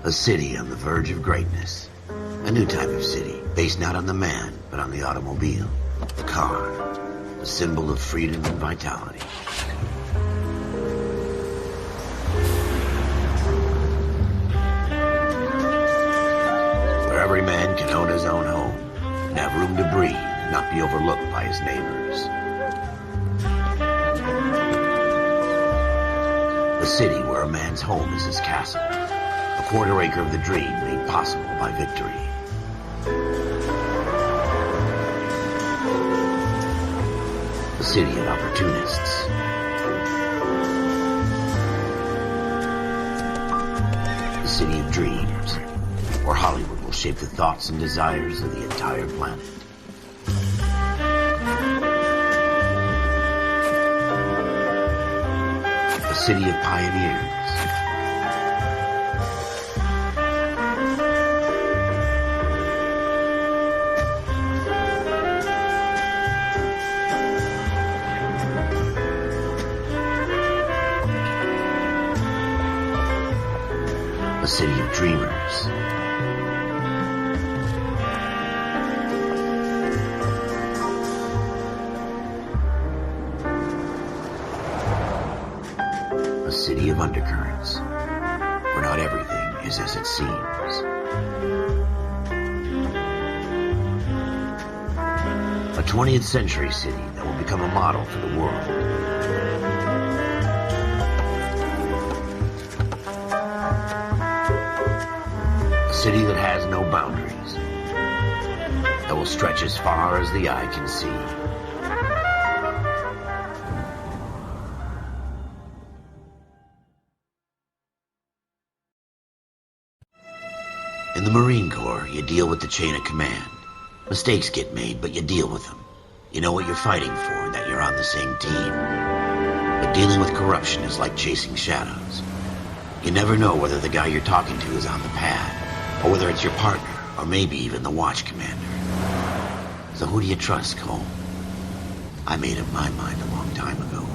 A city on the verge of greatness. A new type of city, based not on the man, but on the automobile. The car. The symbol of freedom and vitality. Where every man can own his own home, and have room to breathe, and not be overlooked by his neighbors. A city where a man's home is his castle. A quarter acre of the dream made possible by victory. A city of opportunists. A city of dreams, where Hollywood will shape the thoughts and desires of the entire planet. A city of pioneers. A city of dreamers. A city of undercurrents, where not everything is as it seems. A 20th century city that will become a model for the world. A city that has no boundaries, that will stretch as far as the eye can see. In the Marine Corps, you deal with the chain of command. Mistakes get made, but you deal with them. You know what you're fighting for, and that you're on the same team. But dealing with corruption is like chasing shadows. You never know whether the guy you're talking to is on the pad, or whether it's your partner, or maybe even the watch commander. So who do you trust, Cole? I made up my mind a long time ago.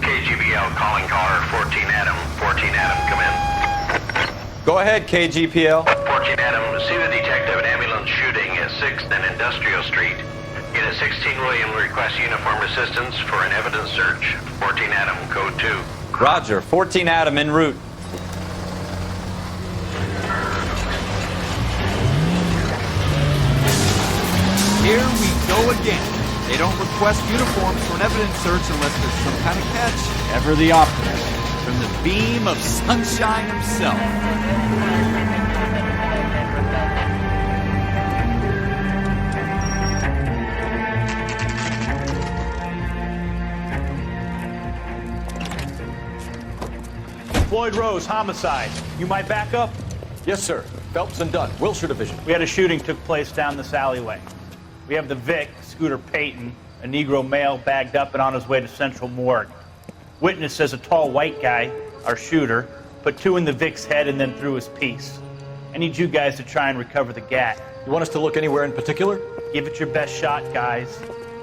KGBL calling caller 14 Adam. 14 Adam, come in. Go ahead, KGPL. 14 Adam, see the detective an ambulance shooting at 6th and Industrial Street. Unit 16 William requests uniform assistance for an evidence search. 14 Adam, code 2. Roger, 14 Adam en route. Here we go again. They don't request uniforms for an evidence search unless there's some kind of catch. Ever the optimist. From the beam of sunshine himself. Floyd Rose, homicide. You might back up? Yes, sir. Phelps and Dunn, Wilshire Division. We had a shooting took place down this alleyway. We have the Vic, Scooter Payton, a Negro male bagged up and on his way to Central Morgue. Witness says a tall white guy, our shooter, put 2 in the Vic's head and then threw his piece. I need you guys to try and recover the gat. You want us to look anywhere in particular? Give it your best shot, guys.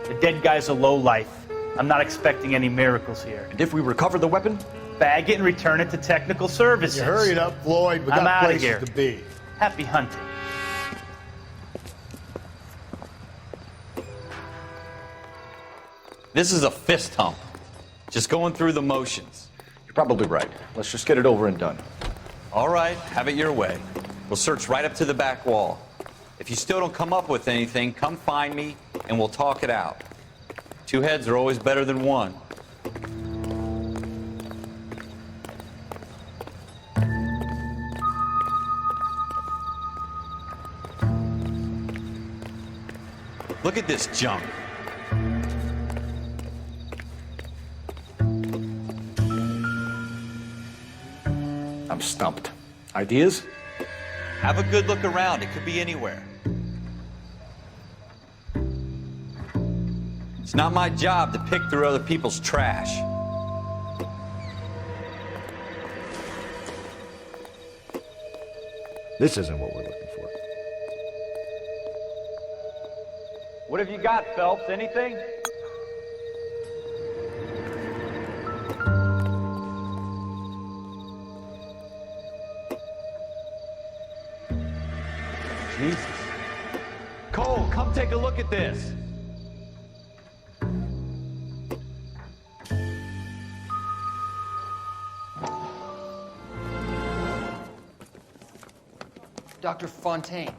The dead guy's a lowlife. I'm not expecting any miracles here. And if we recover the weapon? Bag it and return it to technical services. You hurry it up, Floyd. We I'm got outta places here. to be. Happy hunting. This is a fist hump. Just going through the motions. You're probably right. Let's just get it over and done. All right, have it your way. We'll search right up to the back wall. If you still don't come up with anything, come find me and we'll talk it out. 2 heads are always better than 1. Look at this junk. I'm stumped. Ideas? Have a good look around. It could be anywhere. It's not my job to pick through other people's trash. This isn't what we're looking for. What have you got, Phelps? Anything? Jesus. Cole, come take a look at this. Dr. Fontaine,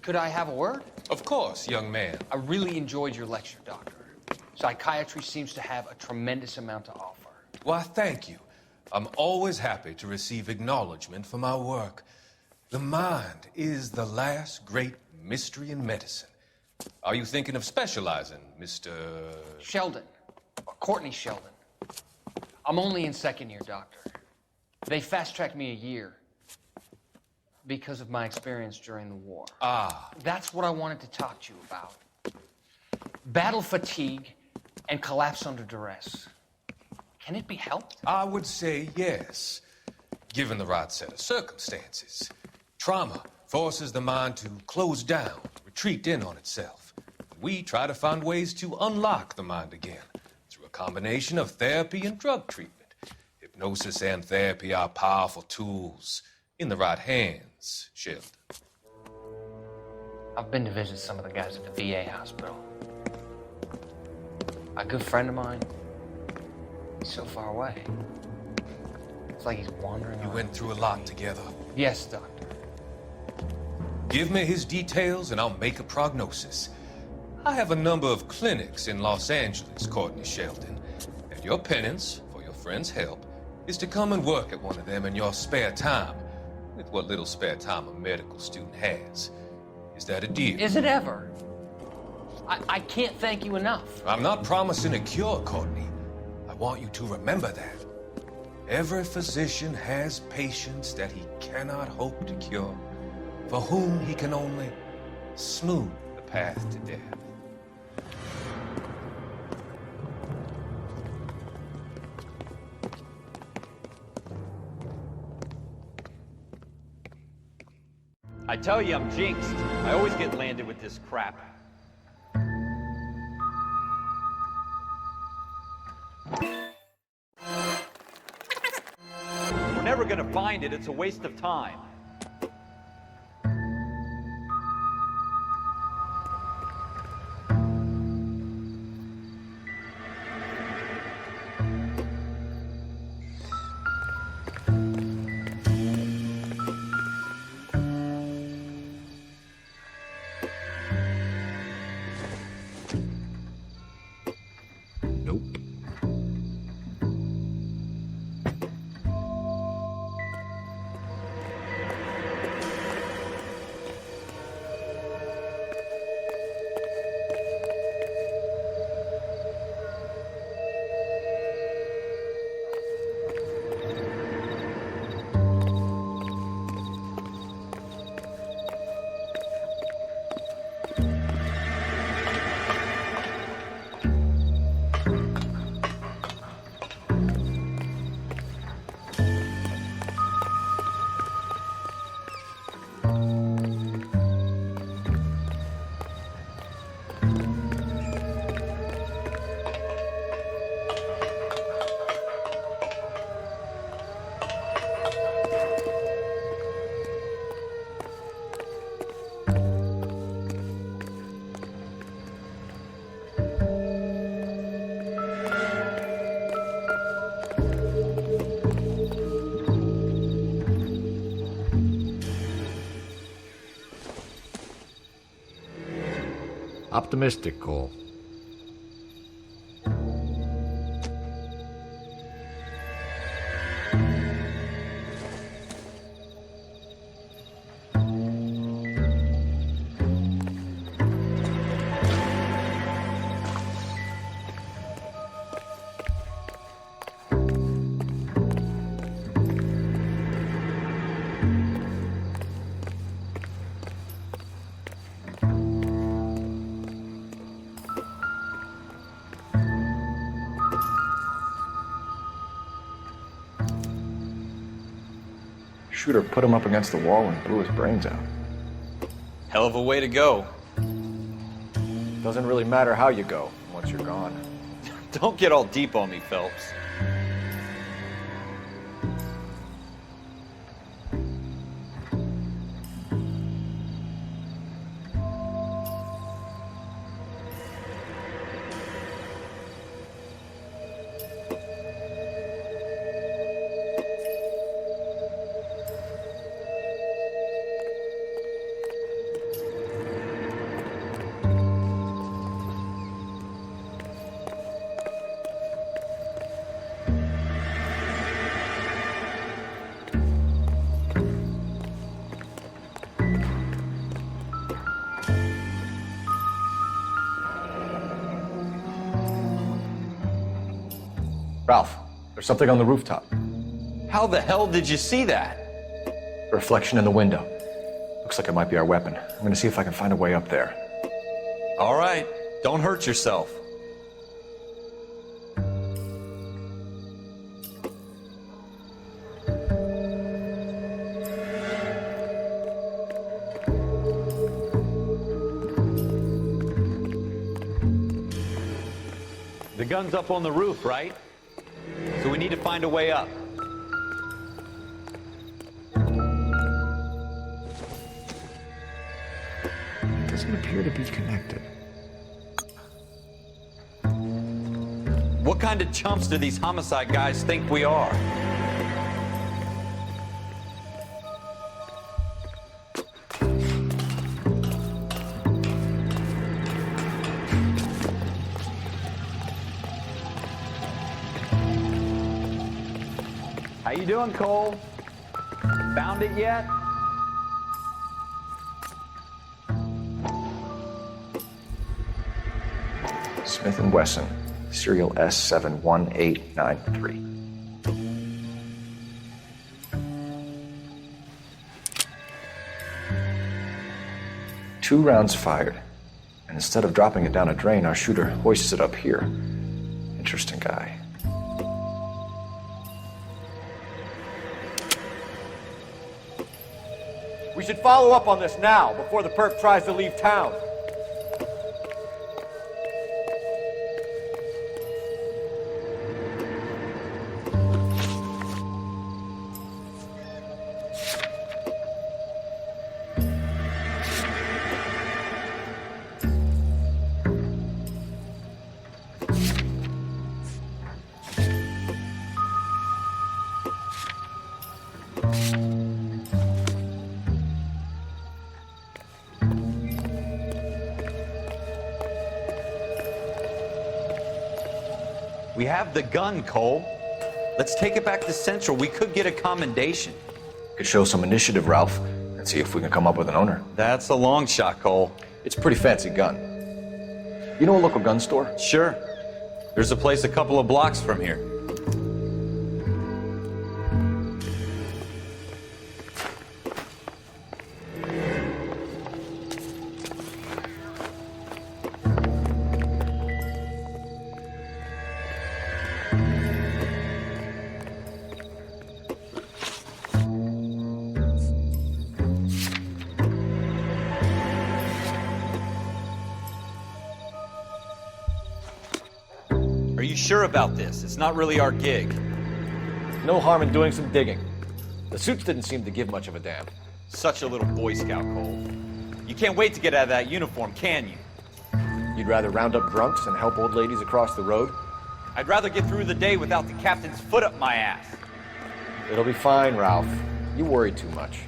could I have a word? Of course, young man. I really enjoyed your lecture, Doctor. Psychiatry seems to have a tremendous amount to offer. Why, thank you. I'm always happy to receive acknowledgement for my work. The mind is the last great mystery in medicine. Are you thinking of specializing, Mr. Sheldon, or Courtney Sheldon. I'm only in second year, Doctor. They fast-tracked me a year because of my experience during the war. Ah. That's what I wanted to talk to you about. Battle fatigue and collapse under duress. Can it be helped? I would say yes, given the right set of circumstances. Trauma forces the mind to close down, retreat in on itself. We try to find ways to unlock the mind again through a combination of therapy and drug treatment. Hypnosis and therapy are powerful tools in the right hands, Sheldon. I've been to visit some of the guys at the VA hospital. A good friend of mine, he's so far away. It's like he's wandering You around. went through a lot together. Yes, Doctor. Give me his details and I'll make a prognosis. I have a number of clinics in Los Angeles, Courtney Sheldon, and your penance, for your friend's help, is to come and work at one of them in your spare time, with what little spare time a medical student has. Is that a deal? Is it ever? I can't thank you enough. I'm not promising a cure, Courtney. I want you to remember that. Every physician has patients that he cannot hope to cure, for whom he can only smooth the path to death. I tell you, I'm jinxed. I always get landed with this crap. We're never gonna find it. It's a waste of time. Nope. Optimistic, Cole. Shooter put him up against the wall and blew his brains out. Hell of a way to go. Doesn't really matter how you go once you're gone. Don't get all deep on me, Phelps. Ralph, there's something on the rooftop. How the hell did you see that? A reflection in the window. Looks like it might be our weapon. I'm gonna see if I can find a way up there. All right, don't hurt yourself. The gun's up on the roof, right? So we need to find a way up. Doesn't appear to be connected. What kind of chumps do these homicide guys think we are? How you doing, Cole? Found it yet? Smith & Wesson, serial S71893. Two rounds fired, and instead of dropping it down a drain, our shooter hoists it up here. Interesting guy. We should follow up on this now, before the perp tries to leave town. We have the gun, Cole. Let's take it back to Central. We could get a commendation. Could show some initiative, Ralph, and see if we can come up with an owner. That's a long shot, Cole. It's a pretty fancy gun. You know a local gun store? Sure. There's a place a couple of blocks from here. Are you sure about this? It's not really our gig. No harm in doing some digging. The suits didn't seem to give much of a damn. Such a little Boy Scout, Cole. You can't wait to get out of that uniform, can you? You'd rather round up drunks and help old ladies across the road? I'd rather get through the day without the captain's foot up my ass. It'll be fine, Ralph. You worry too much.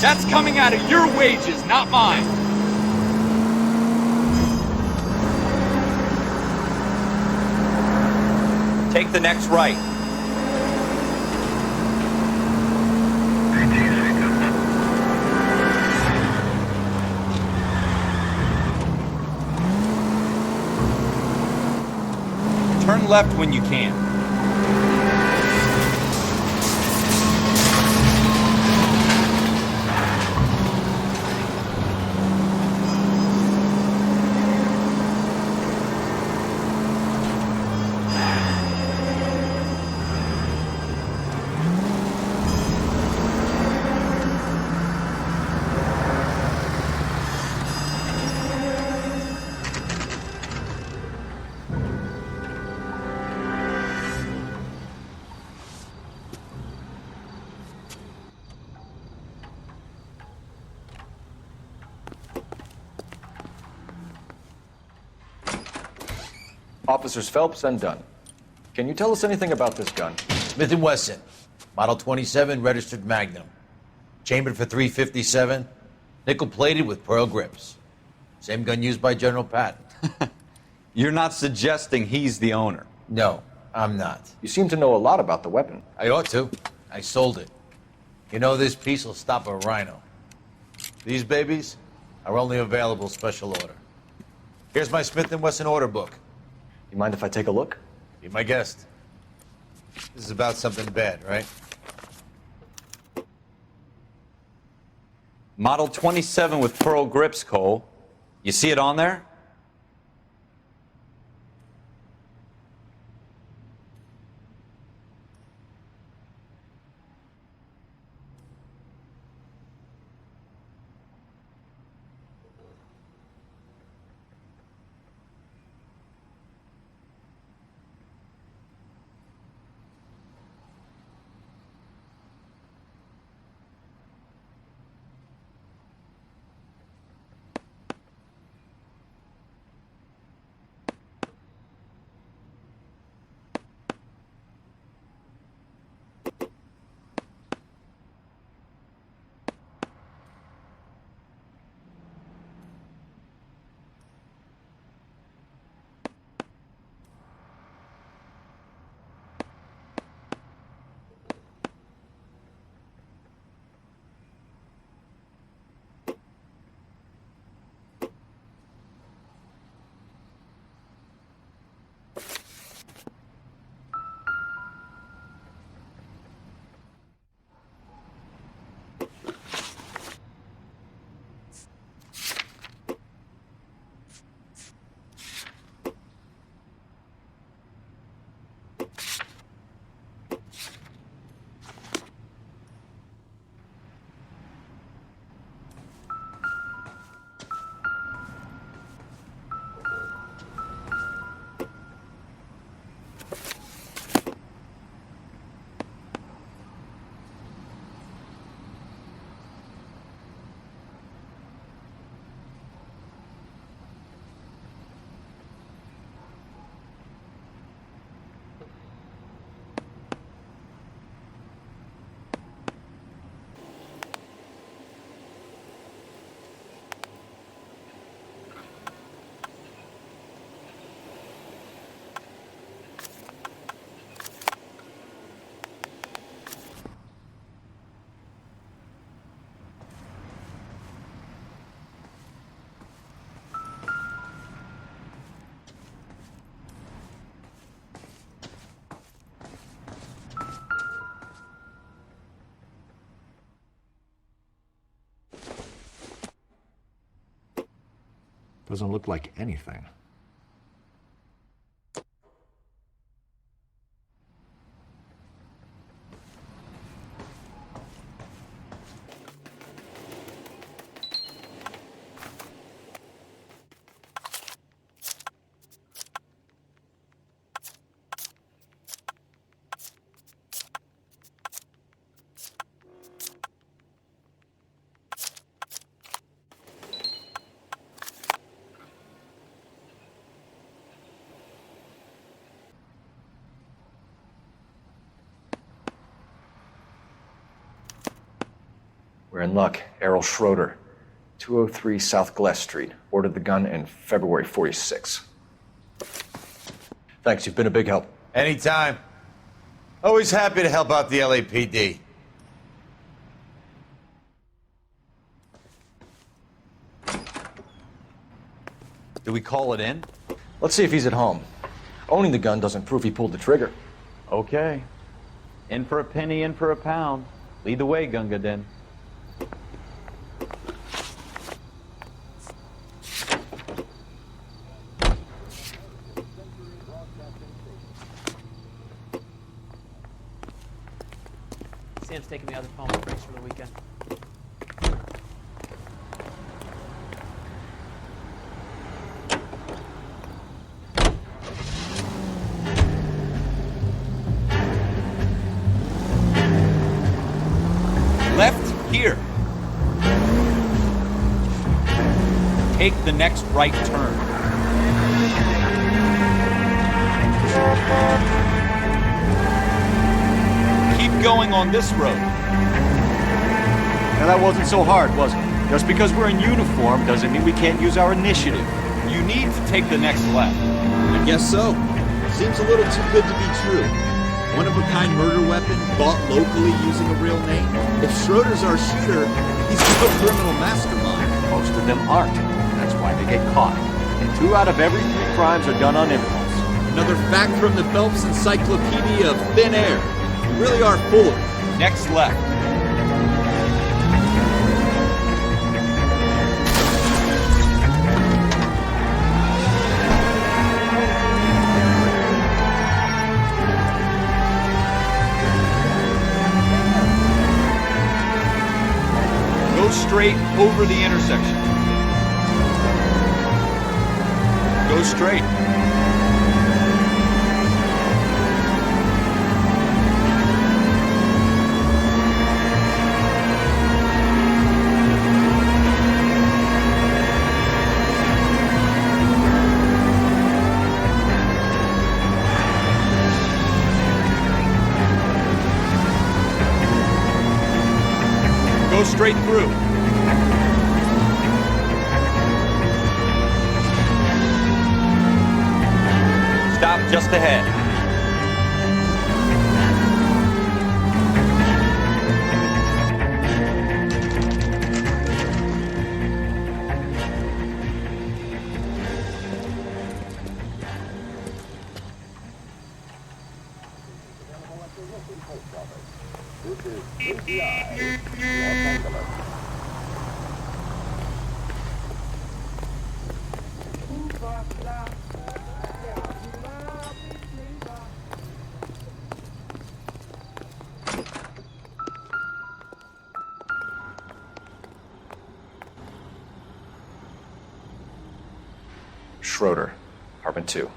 That's coming out of your wages, not mine. Take the next right. Turn left when you can. Officers Phelps and Dunn. Can you tell us anything about this gun? Smith & Wesson, Model 27, registered Magnum. Chambered for .357, nickel-plated with pearl grips. Same gun used by General Patton. You're not suggesting he's the owner? No, I'm not. You seem to know a lot about the weapon. I ought to. I sold it. You know, this piece will stop a rhino. These babies are only available special order. Here's my Smith & Wesson order book. You mind if I take a look? Be my guest. This is about something bad, right? Model 27 with pearl grips, Cole. You see it on there? Doesn't look like anything. We're in luck. Errol Schroeder, 203 South Glass Street. Ordered the gun in February 46. Thanks, you've been a big help. Anytime. Always happy to help out the LAPD. Do we call it in? Let's see if he's at home. Owning the gun doesn't prove he pulled the trigger. Okay. In for a penny, in for a pound. Lead the way, Gunga Din. Sam's taking the other phone breaks for the weekend. Left here. Take the next right turn. Keep going on this road. Now that wasn't so hard, was it? Just because we're in uniform doesn't mean we can't use our initiative. You need to take the next left. I guess so. Seems a little too good to be true. One-of-a-kind murder weapon bought locally using a real name. If Schroeder's our shooter, he's no criminal mastermind. Most of them aren't. That's why they get caught. And 2 out of every 3 crimes are done on impulse. Another fact from the Phelps Encyclopedia of Thin Air. You really are full of it. Next left. Go straight over the intersection. Go straight. Go straight through. Stop just ahead. Schroeder, apartment 2.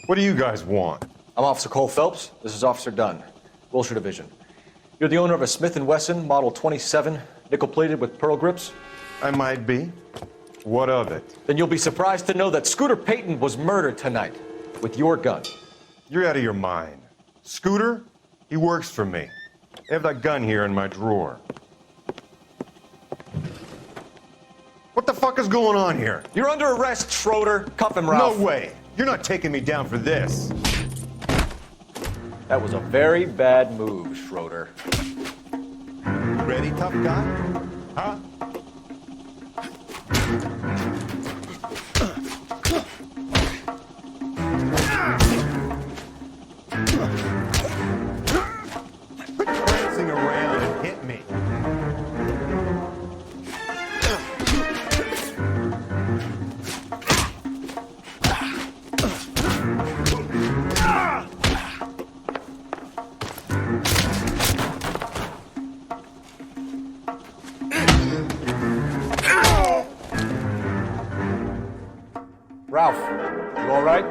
What do you guys want? I'm Officer Cole Phelps. This is Officer Dunn, Wilshire Division. You're the owner of a Smith & Wesson Model 27, nickel-plated with pearl grips? I might be. What of it? Then you'll be surprised to know that Scooter Payton was murdered tonight with your gun. You're out of your mind. Scooter? He works for me. I have that gun here in my drawer. What the fuck is going on here? You're under arrest, Schroeder. Cuff him, Ralph. No way. You're not taking me down for this. That was a very bad move, Schroeder. Ready, tough guy? Huh? Quit prancing around and hit me. Ralph, you all right?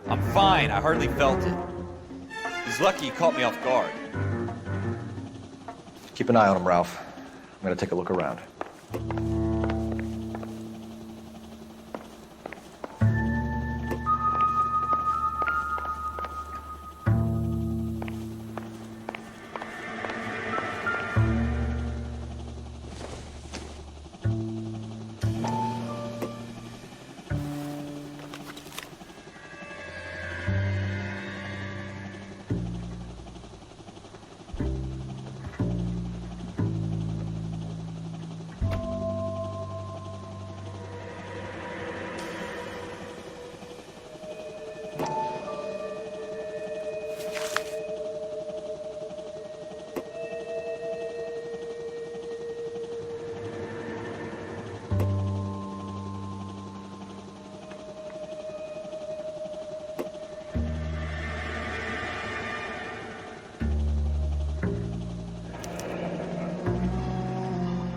I'm fine. I hardly felt it. He's lucky he caught me off guard. Keep an eye on him, Ralph. I'm gonna take a look around.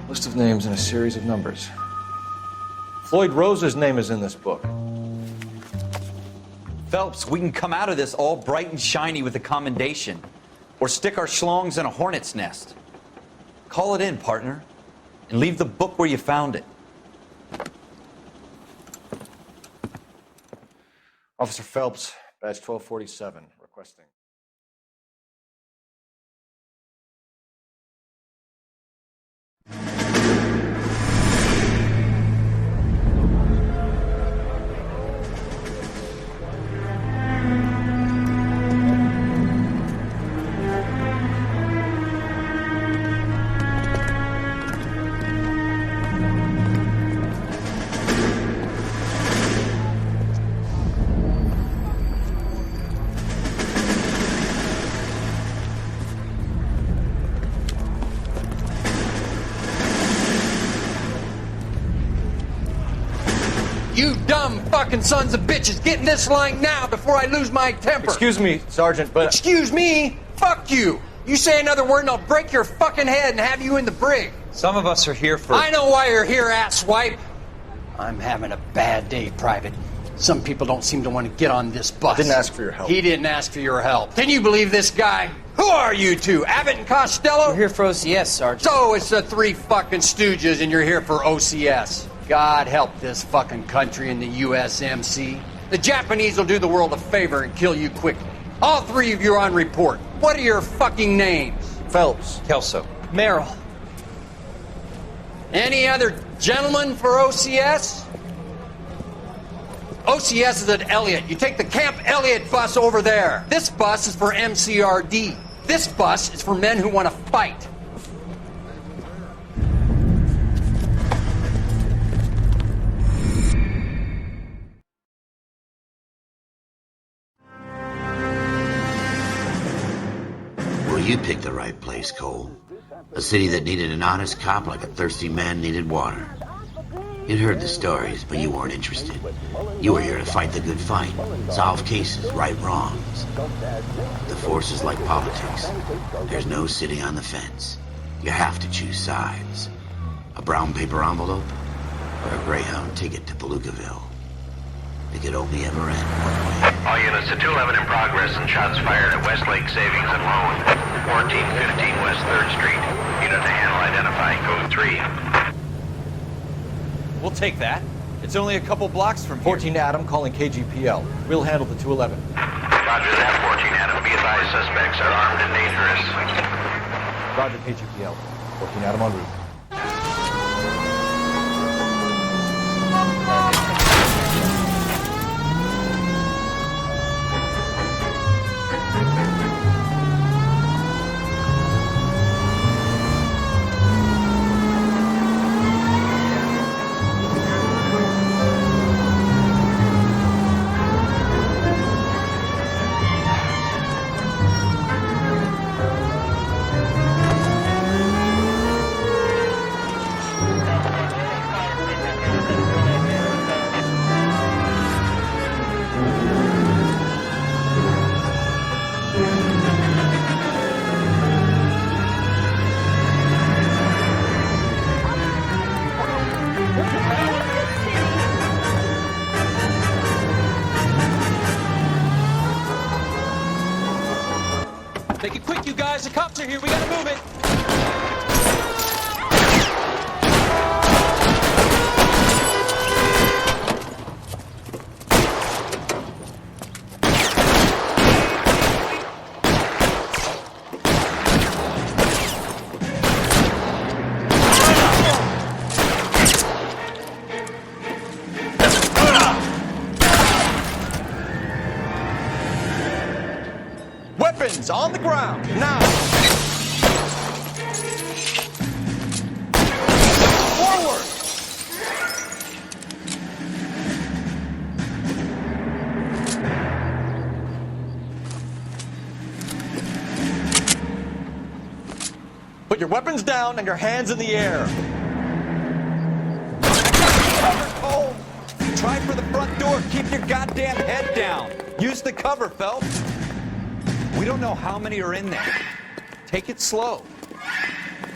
List of names and a series of numbers. Floyd Rose's name is in this book. Phelps, we can come out of this all bright and shiny with a commendation. Or stick our schlongs in a hornet's nest. Call it in, partner. And leave the book where you found it. Officer Phelps, badge 1247, requesting. You dumb fucking sons of bitches, get in this line now before I lose my temper. Excuse me, Sergeant, but... Excuse me? Fuck you. You say another word and I'll break your fucking head and have you in the brig. Some of us are here for... I know why you're here, asswipe. I'm having a bad day, Private. Some people don't seem to want to get on this bus. I didn't ask for your help. He didn't ask for your help. Can you believe this guy? Who are you two? Abbott and Costello? We're here for OCS, Sergeant. So it's the three fucking stooges and you're here for OCS. God help this fucking country and the USMC. The Japanese will do the world a favor and kill you quickly. All three of you are on report. What are your fucking names? Phelps. Kelso. Merrill. Any other gentlemen for OCS? OCS is at Elliott. You take the Camp Elliott bus over there. This bus is for MCRD. This bus is for men who want to fight. Well, you picked the right place, Cole. A city that needed an honest cop like a thirsty man needed water. You'd heard the stories, but you weren't interested. You were here to fight the good fight, solve cases, right wrongs. The force is like politics. There's no sitting on the fence. You have to choose sides. A brown paper envelope or a Greyhound ticket to Palookaville. It could only ever end one way. All units to 211 in progress and shots fired at Westlake Savings and Loan, 1415 West 3rd Street. Unit to handle identifying code 3. We'll take that. It's only a couple blocks from here. 14 Adam calling KGPL. We'll handle the 211. Roger that, 14 Adam. Be advised, suspects are armed and dangerous. Roger KGPL. 14 Adam en route. closer here. We gotta move it. Weapons on the ground, now! Forward! Put your weapons down and your hands in the air. Oh! Try for the front door. Keep your goddamn head down. Use the cover, Phelps. We don't know how many are in there. Take it slow.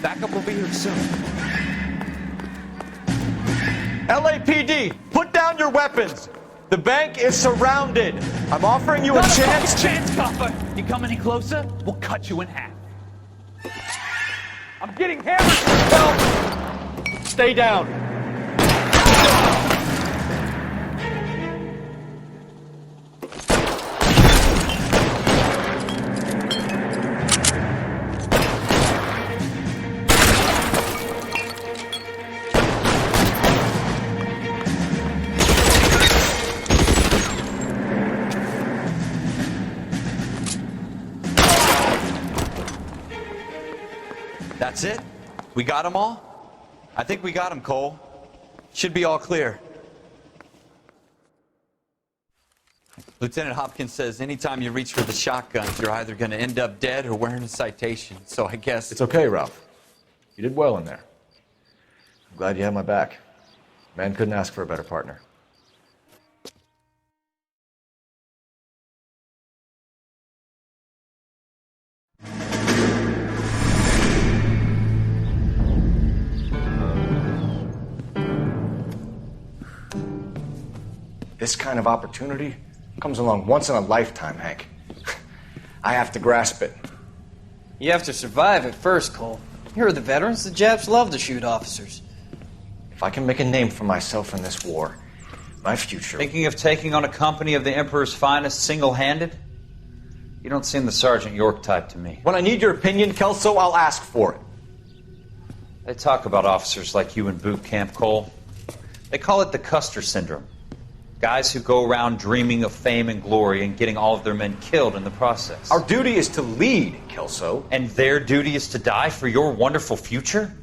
Backup will be here soon. LAPD, put down your weapons. The bank is surrounded. I'm offering you a chance. Chance, copper. You come any closer, we'll cut you in half. I'm getting hammered. Help! Stay down. That's it? We got them all? I think we got them, Cole. Should be all clear. Lieutenant Hopkins says anytime you reach for the shotguns, you're either going to end up dead or wearing a citation. So I guess... It's okay, Ralph. You did well in there. I'm glad you had my back. Man couldn't ask for a better partner. This kind of opportunity comes along once in a lifetime, Hank. I have to grasp it. You have to survive it first, Cole. Here are the veterans. The Japs love to shoot officers. If I can make a name for myself in this war, my future... Thinking of taking on a company of the Emperor's finest single-handed? You don't seem the Sergeant York type to me. When I need your opinion, Kelso, I'll ask for it. They talk about officers like you in boot camp, Cole. They call it the Custer Syndrome. Guys who go around dreaming of fame and glory and getting all of their men killed in the process. Our duty is to lead, Kelso. And their duty is to die for your wonderful future?